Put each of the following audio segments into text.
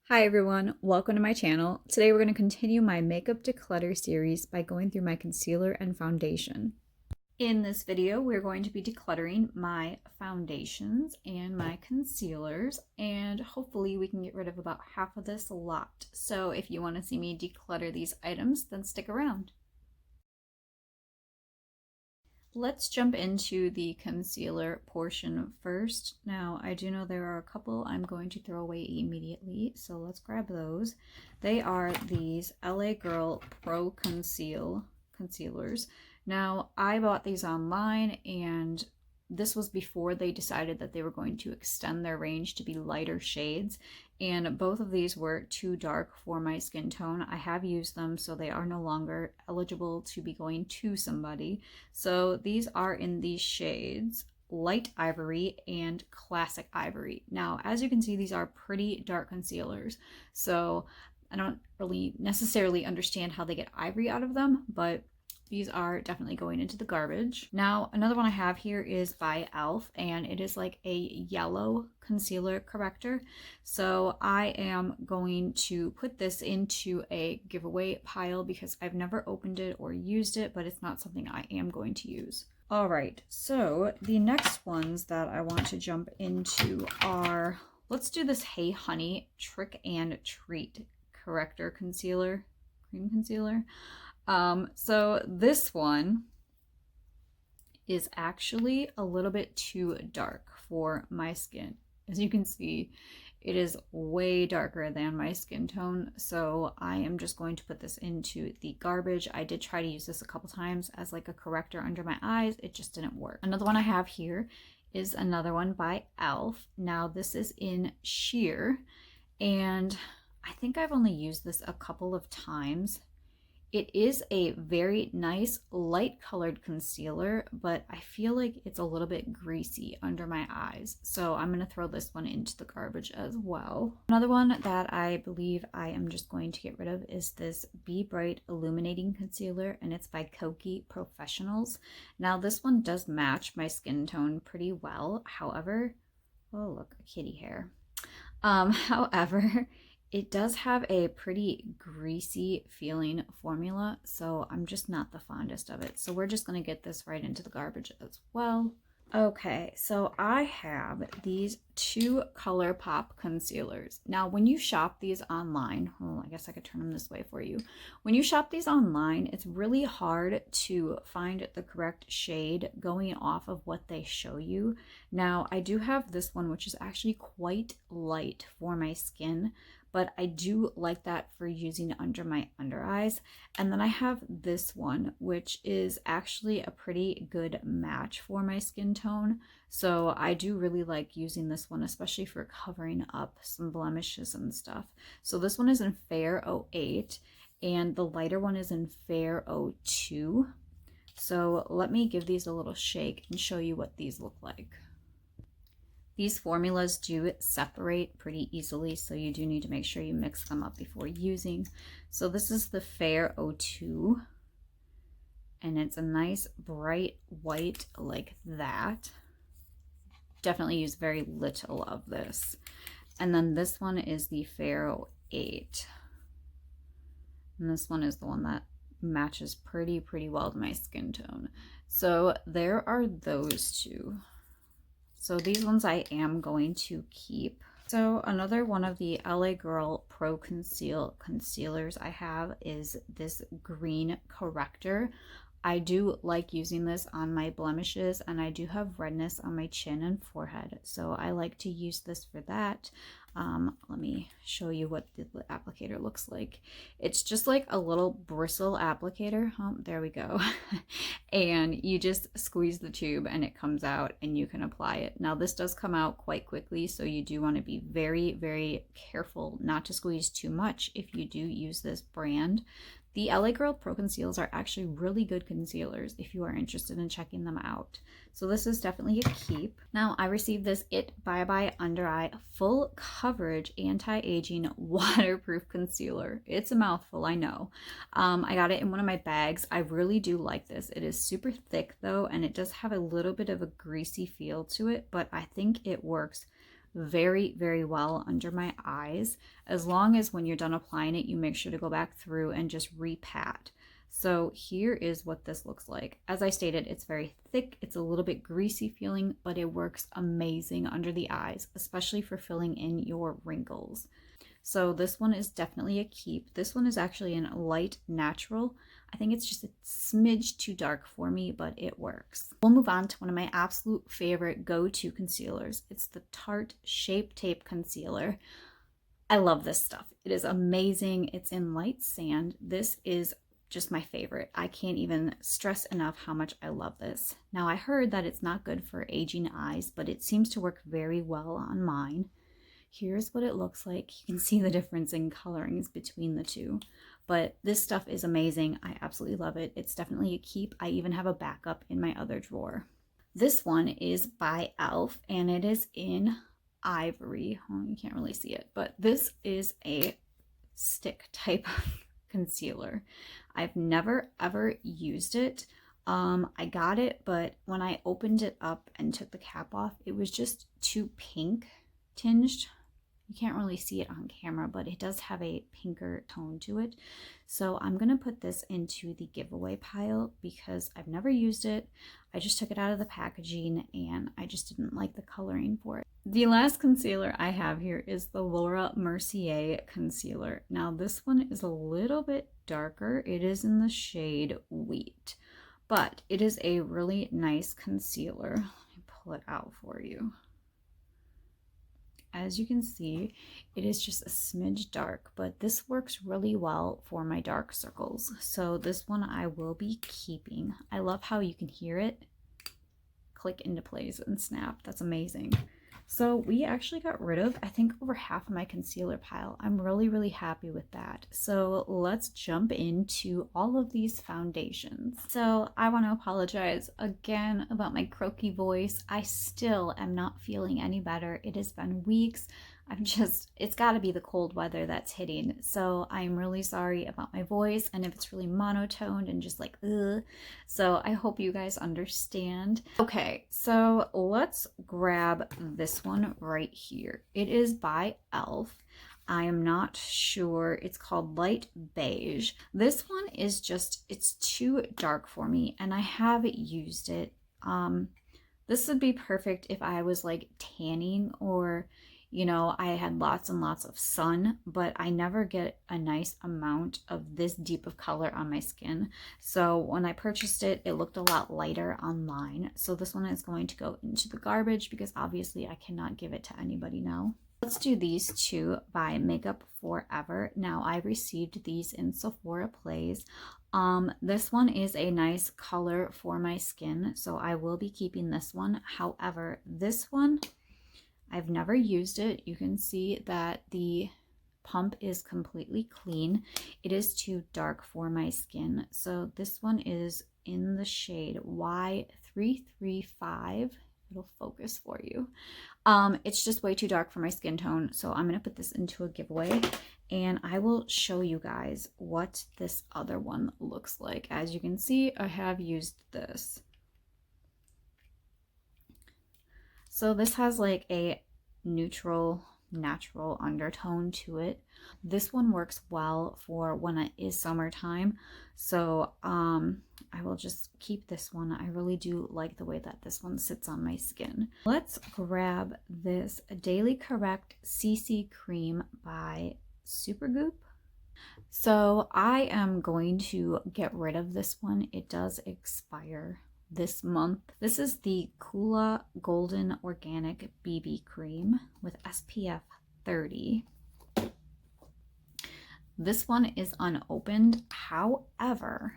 Hi everyone, welcome to my channel. Today we're going to continue my makeup declutter series by going through my concealer and foundation. In this video, we're going to be decluttering my foundations and my concealers, and hopefully we can get rid of about half of this lot. So if you want to see me declutter these items, then stick around. Let's jump into the concealer portion first. Now, I do know there are a couple I'm going to throw away immediately, so let's grab those. They are these LA Girl Pro Concealers. Now, I bought these online, and this was before they decided that they were going to extend their range to be lighter shades, and both of these were too dark for my skin tone. I have used them, so they are no longer eligible to be going to somebody. So these are in these shades Light Ivory and Classic Ivory. Now, as you can see, these are pretty dark concealers, so I don't really necessarily understand how they get ivory out of them, but these are definitely going into the garbage. Now, another one I have here is by e.l.f. and it is like a yellow concealer corrector. So I am going to put this into a giveaway pile because I've never opened it or used it, but it's not something I am going to use. All right, so the next ones that I want to jump into are, let's do this Hey Honey Trick and Treat Corrector Concealer, Cream Concealer. So this one is actually a little bit too dark for my skin. As you can see, it is way darker than my skin tone, so I am just going to put this into the garbage. I did try to use this a couple times as like a corrector under my eyes. It just didn't work. Another one I have here is another one by e.l.f. Now this is in sheer, and I think I've only used this a couple of times. It is a very nice light colored concealer, but I feel like it's a little bit greasy under my eyes. So I'm going to throw this one into the garbage as well. Another one that I believe I am just going to get rid of is this Be Bright Illuminating Concealer, and it's by Kokie Professionals. Now this one does match my skin tone pretty well. However, oh look, a kitty hair. However, it does have a pretty greasy feeling formula, so I'm just not the fondest of it. So we're just going to get this right into the garbage as well. Okay, so I have these two ColourPop concealers. Now, when you shop these online, well, I guess I could turn them this way for you. When you shop these online, it's really hard to find the correct shade going off of what they show you. Now, I do have this one, which is actually quite light for my skin, but I do like that for using under my under eyes. And then I have this one, which is actually a pretty good match for my skin tone. So I do really like using this one, especially for covering up some blemishes and stuff. So this one is in Fair 08 and the lighter one is in Fair 02. So let me give these a little shake and show you what these look like. These formulas do separate pretty easily, so you do need to make sure you mix them up before using. So this is the Fair 02, and it's a nice bright white like that. Definitely use very little of this. And then this one is the Fair 08. And this one is the one that matches pretty well to my skin tone. So there are those two. So these ones I am going to keep. So another one of the LA Girl Pro concealers I have is this green corrector. I do like using this on my blemishes, and I do have redness on my chin and forehead, so I like to use this for that. Let me show you what the applicator looks like. It's just like a little bristle applicator. Oh, there we go. And you just squeeze the tube and it comes out and you can apply it. Now this does come out quite quickly, so you do want to be very careful not to squeeze too much if you do use this brand. The LA Girl Pro Conceals are actually really good concealers if you are interested in checking them out. So this is definitely a keep. Now I received this It Bye Bye Under Eye Full Coverage Anti-Aging Waterproof Concealer. It's a mouthful, I know. I got it in one of my bags. I really do like this. It is super thick though, and it does have a little bit of a greasy feel to it, but I think it works very, very well under my eyes, as long as when you're done applying it, you make sure to go back through and just repat. So here is what this looks like. As I stated, it's very thick. It's a little bit greasy feeling, but it works amazing under the eyes, especially for filling in your wrinkles. So this one is definitely a keep. This one is actually in light natural. I think it's just a smidge too dark for me, but it works. We'll move on to one of my absolute favorite go-to concealers. It's the Tarte Shape Tape Concealer. I love this stuff. It is amazing. It's in light sand. This is just my favorite. I can't even stress enough how much I love this. Now, I heard that it's not good for aging eyes, but it seems to work very well on mine. Here's what it looks like. You can see the difference in colorings between the two, but this stuff is amazing. I absolutely love it. It's definitely a keep. I even have a backup in my other drawer. This one is by e.l.f. and it is in ivory. Oh, you can't really see it, but this is a stick type of concealer. I've never ever used it. I got it, but when I opened it up and took the cap off, it was just too pink tinged. You can't really see it on camera, but it does have a pinker tone to it. So I'm going to put this into the giveaway pile because I've never used it. I just took it out of the packaging and I just didn't like the coloring for it. The last concealer I have here is the Laura Mercier concealer. Now this one is a little bit darker. It is in the shade Wheat, but it is a really nice concealer. Let me pull it out for you. As you can see, it is just a smidge dark, but this works really well for my dark circles. So this one I will be keeping. I love how you can hear it click into place and snap. That's amazing. So we actually got rid of, I think, over half of my concealer pile. I'm really, really happy with that. So let's jump into all of these foundations. So I want to apologize again about my croaky voice. I still am not feeling any better. It has been weeks. It's got to be the cold weather that's hitting. So I'm really sorry about my voice and if it's really monotoned and just like, ugh. So I hope you guys understand. Okay, so let's grab this one right here. It is by e.l.f. I am not sure. It's called Light Beige. This one is just, it's too dark for me and I haven't used it. This would be perfect if I was like tanning or you know, I had lots and lots of sun, but I never get a nice amount of this deep of color on my skin. So when I purchased it, it looked a lot lighter online. So this one is going to go into the garbage because obviously I cannot give it to anybody now. Let's do these two by Makeup Forever. Now I received these in Sephora Plays. This one is a nice color for my skin, so I will be keeping this one. However, this one, I've never used it. You can see that the pump is completely clean. It is too dark for my skin. So this one is in the shade Y335. It'll focus for you. It's just way too dark for my skin tone. So I'm going to put this into a giveaway and I will show you guys what this other one looks like. As you can see, I have used this. So this has like a neutral, natural undertone to it. This one works well for when it is summertime. So I will just keep this one. I really do like the way that this one sits on my skin. Let's grab this Daily Correct CC Cream by Supergoop. So I am going to get rid of this one. It does expire this month. This is the Kula Golden Organic BB Cream with SPF 30. This one is unopened. However,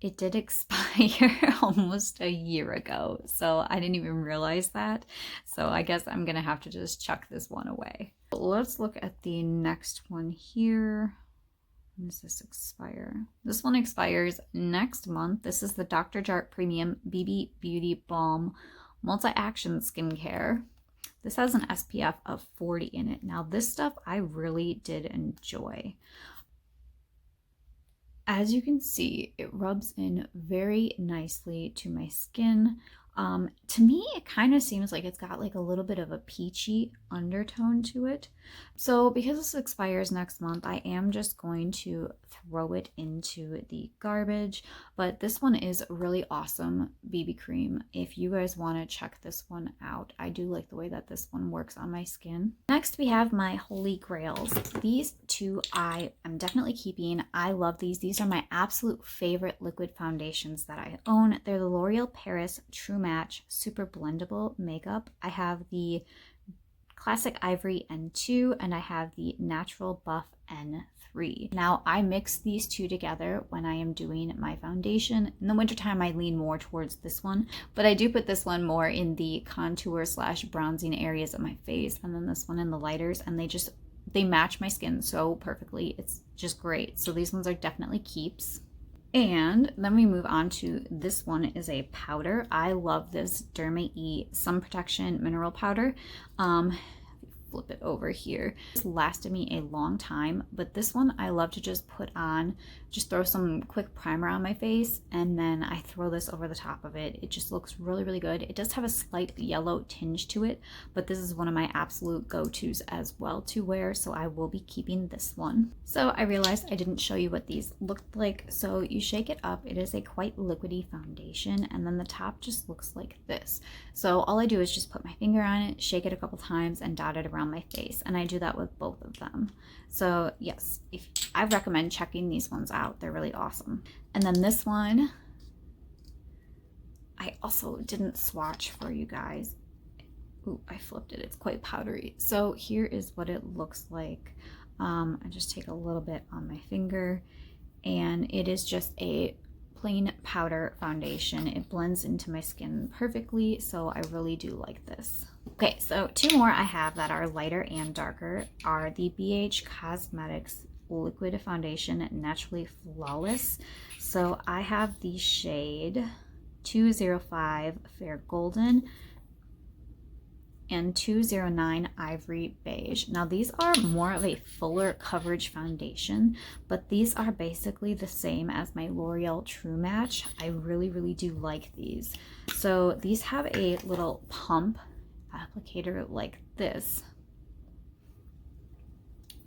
it did expire almost a year ago. So I didn't even realize that. So I guess I'm gonna have to just chuck this one away. Let's look at the next one here. When does this expire? This one expires next month. This is the Dr. Jart Premium BB Beauty Balm Multi-Action Skincare. This has an SPF of 40 in it. Now this stuff I really did enjoy. As you can see, it rubs in very nicely to my skin. To me, it kind of seems like it's got like a little bit of a peachy undertone to it. So because this expires next month, I am just going to throw it into the garbage. But this one is really awesome BB cream. If you guys want to check this one out, I do like the way that this one works on my skin. Next, we have my Holy Grails. These two I am definitely keeping. I love these. These are my absolute favorite liquid foundations that I own. They're the L'Oreal Paris True Match Super Blendable Makeup. I have the Classic Ivory N2 and I have the Natural Buff N3. Now I mix these two together when I am doing my foundation. In the wintertime I lean more towards this one, but I do put this one more in the contour slash bronzing areas of my face, and then this one in the lighters, and they match my skin so perfectly. It's just great. So these ones are definitely keeps. And then we move on to this one is a powder. I love this Derma E Sun Protection Mineral Powder. Flip it over here. It's lasted me a long time, but this one I love to just put on, just throw some quick primer on my face, and then I throw this over the top of it. It just looks really, really good. It does have a slight yellow tinge to it, but this is one of my absolute go-tos as well to wear, so I will be keeping this one. So I realized I didn't show you what these looked like. So you shake it up. It is a quite liquidy foundation, and then the top just looks like this. So all I do is just put my finger on it, shake it a couple times, and dot it around my face, and I do that with both of them. So yes, I recommend checking these ones out. They're really awesome. And then this one I also didn't swatch for you guys. Ooh, I flipped it. It's quite powdery. So here is what it looks like. I just take a little bit on my finger, and it is just a plain powder foundation. It blends into my skin perfectly, so I really do like this. Okay, so two more I have that are lighter and darker are the BH Cosmetics Liquid Foundation Naturally Flawless. So I have the shade 205 Fair Golden and 209 Ivory Beige. Now these are more of a fuller coverage foundation, but these are basically the same as my L'Oreal True Match. I really, really do like these. So these have a little pump applicator like this.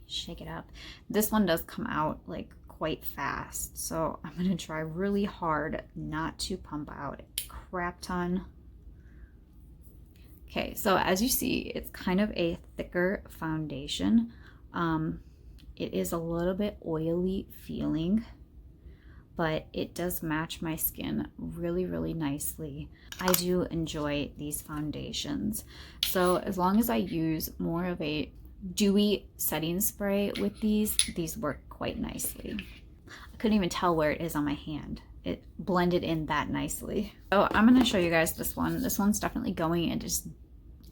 Shake it up. This one does come out like quite fast, so I'm gonna try really hard not to pump out a crap ton. Okay, so as you see, it's kind of a thicker foundation. It is a little bit oily feeling, but it does match my skin really, really nicely. I do enjoy these foundations. So as long as I use more of a dewy setting spray with these work quite nicely. I couldn't even tell where it is on my hand. It blended in that nicely. So I'm gonna show you guys this one. This one's definitely going into just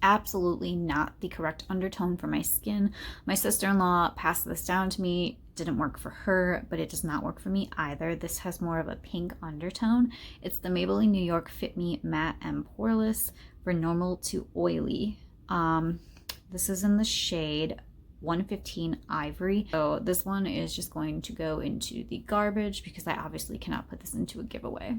absolutely not the correct undertone for my skin. My sister-in-law passed this down to me. Didn't work for her, but it does not work for me either. This has more of a pink undertone. It's the Maybelline New York Fit Me Matte and Poreless for normal to oily. This is in the shade 115 Ivory. So this one is just going to go into the garbage because I obviously cannot put this into a giveaway.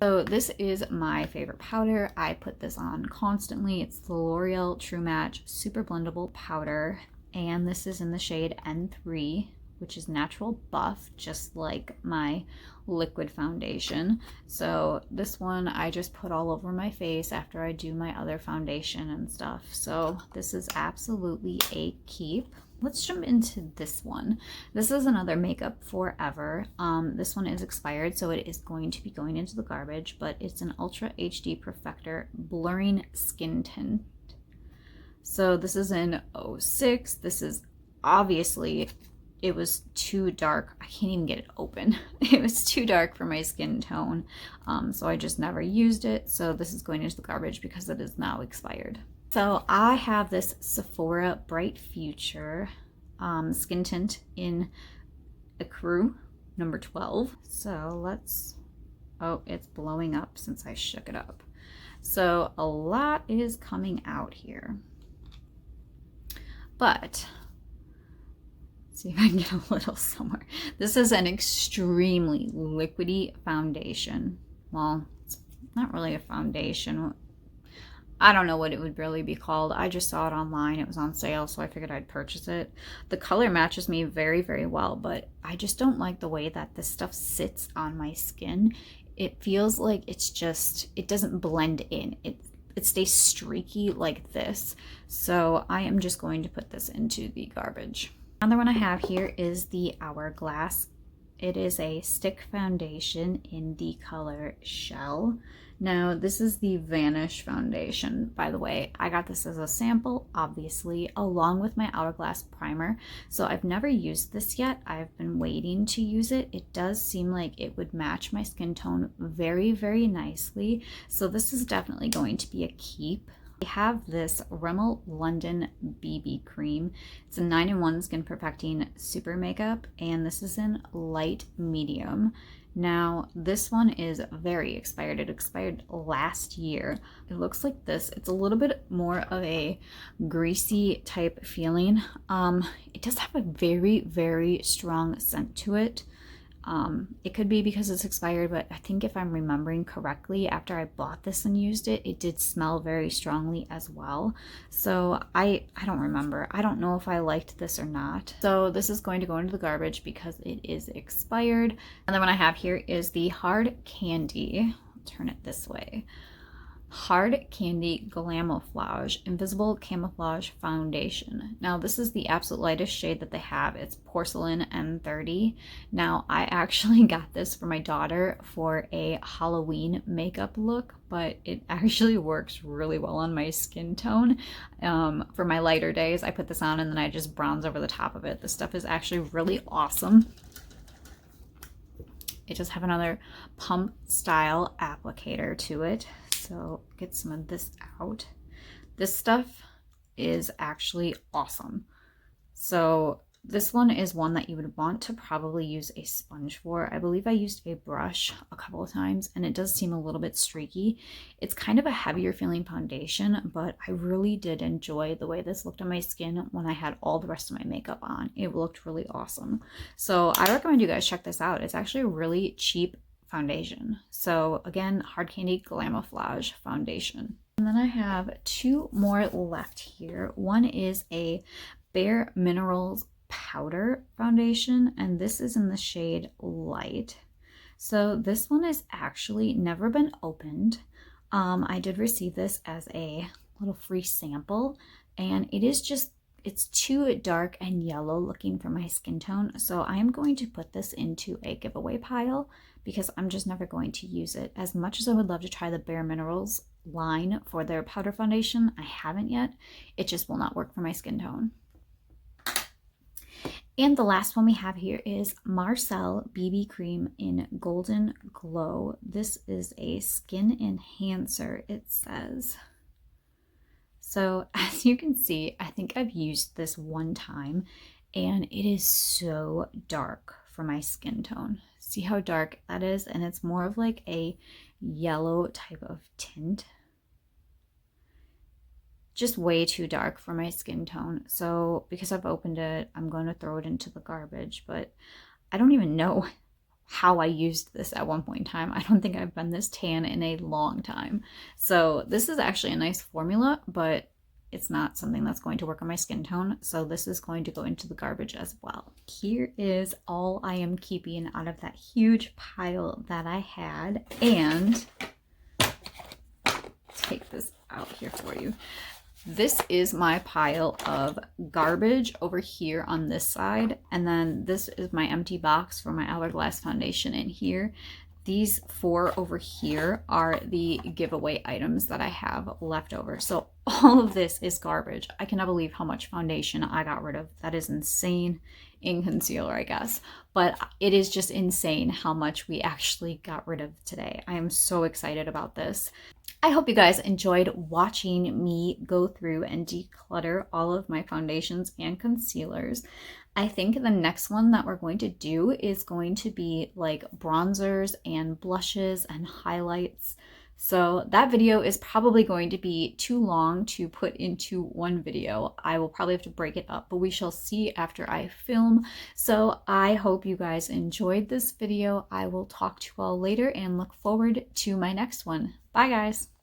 So this is my favorite powder. I put this on constantly. It's the L'Oreal True Match Super Blendable Powder, and this is in the shade N3, which is Natural Buff, just like my liquid foundation. So this one I just put all over my face after I do my other foundation and stuff. So this is absolutely a keep. Let's jump into this one. This is another Makeup Forever. This one is expired, so it is going to be going into the garbage, but it's an Ultra HD Perfector Blurring Skin Tint. So this is in 06. This is obviously, it was too dark. I can't even get it open. It was too dark for my skin tone, so I just never used it. So this is going into the garbage because it is now expired. So I have this Sephora Bright Future skin tint in Ecru number 12. So let's, oh, it's blowing up since I shook it up. So a lot is coming out here. But let's see if I can get a little somewhere. This is an extremely liquidy foundation. Well, it's not really a foundation. I don't know what it would really be called. I just saw it online. It was on sale, so I figured I'd purchase it. The color matches me very, very well, but I just don't like the way that this stuff sits on my skin. It feels like it's just, it doesn't blend in. It stays streaky like this. So I am just going to put this into the garbage. Another one I have here is the Hourglass. It is a stick foundation in the color Shell. Now, this is the Vanish foundation, by the way. I got this as a sample, obviously, along with my Hourglass primer. So I've never used this yet. I've been waiting to use it. It does seem like it would match my skin tone very, very nicely. So this is definitely going to be a keep. I have this Rimmel London BB cream. It's a 9-in-1 skin perfecting super makeup, and this is in light medium. Now, this one is very expired. It expired last year. It looks like this. It's a little bit more of a greasy type feeling. It does have a very, very strong scent to it. It could be because it's expired, but I think if I'm remembering correctly, after I bought this and used it, it did smell very strongly as well. So I don't remember. I don't know if I liked this or not. So this is going to go into the garbage because it is expired. And then what I have here is the Hard Candy. I'll turn it this way. Hard Candy Glamouflage Invisible Camouflage Foundation. Now this is the absolute lightest shade that they have. It's Porcelain M30. Now I actually got this for my daughter for a Halloween makeup look, but it actually works really well on my skin tone. For my lighter days, I put this on and then I just bronze over the top of it. This stuff is actually really awesome. It does have another pump style applicator to it. So get some of this out. This stuff is actually awesome. So this one is one that you would want to probably use a sponge for. I believe I used a brush a couple of times and it does seem a little bit streaky. It's kind of a heavier feeling foundation, but I really did enjoy the way this looked on my skin when I had all the rest of my makeup on. It looked really awesome. So I recommend you guys check this out. It's actually a really cheap foundation. So again, Hard Candy Glamouflage foundation. And then I have two more left here. One is a Bare Minerals powder foundation, and this is in the shade Light. So this one has actually never been opened. I did receive this as a little free sample, and it is just, it's too dark and yellow looking for my skin tone. So I am going to put this into a giveaway pile because I'm just never going to use it. As much as I would love to try the Bare Minerals line for their powder foundation, I haven't yet. It just will not work for my skin tone. And the last one we have here is Marcel BB Cream in Golden Glow. This is a skin enhancer, it says. So as you can see, I think I've used this one time and it is so dark for my skin tone. See how dark that is? And it's more of like a yellow type of tint. Just way too dark for my skin tone. So because I've opened it, I'm going to throw it into the garbage, but I don't even know how I used this at one point in time. I don't think I've been this tan in a long time. So this is actually a nice formula, but it's not something that's going to work on my skin tone. So this is going to go into the garbage as well. Here is all I am keeping out of that huge pile that I had. And take this out here for you. This is my pile of garbage over here on this side. And then this is my empty box for my Hourglass foundation in here. These four over here are the giveaway items that I have left over. So all of this is garbage. I cannot believe how much foundation I got rid of. That is insane. In concealer, I guess. But it is just insane how much we actually got rid of today. I am so excited about this. I hope you guys enjoyed watching me go through and declutter all of my foundations and concealers. I think the next one that we're going to do is going to be like bronzers and blushes and highlights. So that video is probably going to be too long to put into one video. I will probably have to break it up, but we shall see after I film. So I hope you guys enjoyed this video. I will talk to you all later and look forward to my next one. Bye guys.